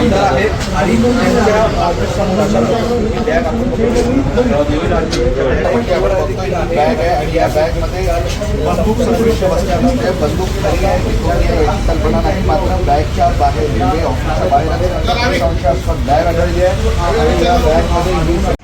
आमदार आहेत आणि त्यांच्या मार्गदर्शनामुळे अशा प्रकारची बॅग आपण बॅग आहे आणि या बॅगमध्ये बंदूक सदृश्य वस्तू आहे. बंदूक खरी आहे की खोटी आहे याची कल्पना नाही, मात्र बॅगच्या बाहेर रेल्वे ऑफिसच्या बाहेर संशयास्पद बॅग आढळली आहे आणि या बॅगमध्ये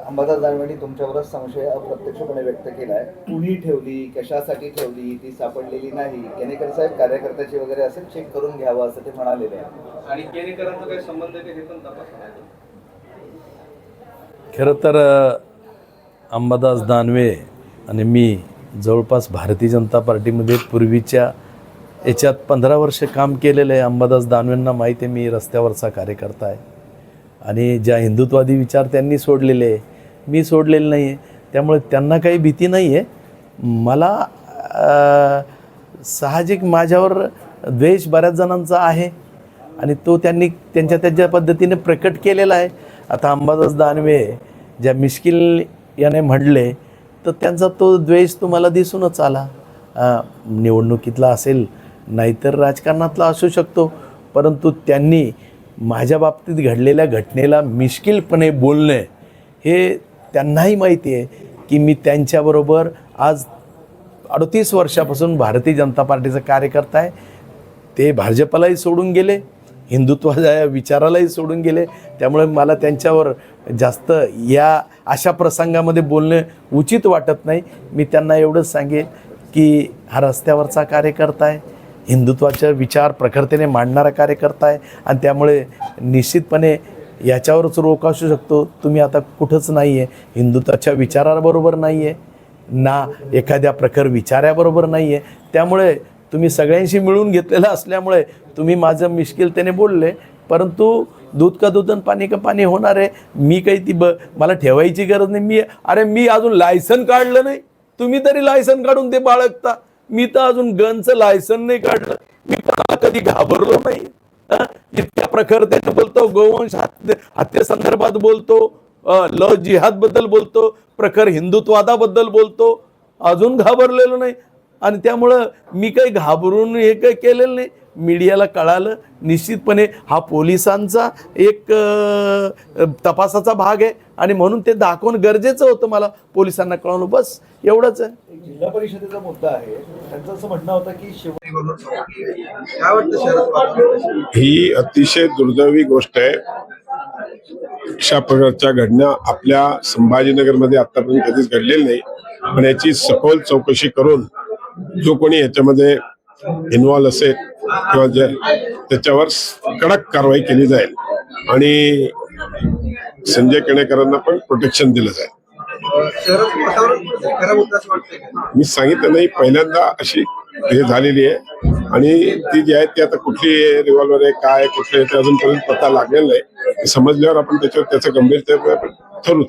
अंबादास दानवेंनी तुमच्यावरच संशय अप्रत्यक्षपणे व्यक्त केलाय. कुणी ठेवली, कशासाठी ठेवली, ती सापडलेली नाही. केनेकर साहेब कार्यकर्त्याची वगैरे असेल, चेक करून घ्यावं असं ते म्हणालेले आहे. आणि केनेकरांचा काही संबंध आहे हे पण तपासा. खरं तर अंबादास दानवे आणि मी जवळपास भारतीय जनता पार्टीमध्ये पूर्वीच्या याच्यात 15 वर्ष काम केलेलं आहे. अंबादास दानवेंना माहिती आहे मी रस्त्यावरचा कार्यकर्ता आहे आणि ज्या हिंदुत्वादी विचार त्यांनी सोडलेले आहे, मी सोडलेले नाही आहे. त्यामुळे त्यांना काही भीती नाही आहे. मला साहजिक माझ्यावर द्वेष बऱ्याच जणांचा आहे आणि तो त्यांनी त्यांच्या पद्धतीने प्रकट केलेला आहे. आता अंबादास दानवे ज्या मिश्किल याने म्हणले तर त्यांचा तो द्वेष तुम्हाला दिसूनच आला. निवडणुकीतला असेल नाहीतर राजकारणातला असू शकतो, परंतु त्यांनी माझ्या बाबतीत घडलेल्या घटनेला मिश्किलपणे बोलणे हे त्यांनाही माहिती आहे की मी त्यांच्याबरोबर आज 38 वर्षापासून भारतीय जनता पार्टीचा कार्यकर्ता आहे. ते भाजपलाही सोडून गेले, हिंदुत्वाच्या विचारालाही सोडून गेले. त्यामुळे मला त्यांच्यावर जास्त या अशा प्रसंगामध्ये बोलणे उचित वाटत नाही. मी त्यांना एवढंच सांगेन की हा रस्त्यावरचा कार्यकर्ता आहे, हिंदुत्वाचे विचार प्रखरतेने मांडणारा कार्यकर्ता आहे आणि त्यामुळे निश्चितपणे याच्यावरच रोख असू शकतो. तुम्ही आता कुठंच नाही आहे, हिंदुत्वाच्या विचाराबरोबर नाही आहे ना एखाद्या प्रखर विचाराबरोबर नाही आहे. त्यामुळे तुम्ही सगळ्यांशी मिळून घेतलेलं असल्यामुळे तुम्ही माझं मिश्किलतेने बोलले, परंतु दूध का दूध आणि पाणी का पाणी होणार आहे. मी काही मला ठेवायची गरज नाही. मी अजून लायसन काढलं नाही, तुम्ही तरी लायसन काढून ते बाळगता. मी तर अजून गनचं लायसन नाही काढलं. मी कोणाला कधी घाबरलो नाही. इतक्या प्रखरतेने बोलतो, गोवंश हत्येसंदर्भात बोलतो, जिहादबद्दल बोलतो, प्रखर हिंदुत्वादाबद्दल बोलतो, अजून घाबरलेलो नाही. आणि त्यामुळं मी काही घाबरून हे काही केलेलं नाही. मीडियाला कळालं, निश्चितपणे हा पोलिसांचा एक तपासाचा भाग आहे आणि म्हणून ते दाखवणं गरजेचं होतं. मला पोलिसांना कळवलं, बस एवढंच आहे. जिल्हा परिषदेचा मुद्दा आहे. त्यांचं असं म्हणणं होतं की ही अतिशय दुर्दैवी गोष्ट आहे. अशा प्रकारच्या घटना आपल्या संभाजीनगरमध्ये आतापर्यंत कधीच घडलेली नाही. पण याची सखोल चौकशी करून जो कोणी याच्यामध्ये इन्व्हॉल्व असेल किंवा त्याच्यावर कडक कारवाई केली जाईल आणि संजय केणेकरांना पण प्रोटेक्शन दिलं जाईल. मी सांगितलं नाही, पहिल्यांदा अशी हे झालेली आहे आणि ती जी आहे ती आता कुठली रिव्हॉल्वर आहे, काय कुठले ते अजूनपर्यंत पत्ता लागलेला नाही. समजल्यावर आपण त्याच्यावर त्याचं गंभीरता ठरवू.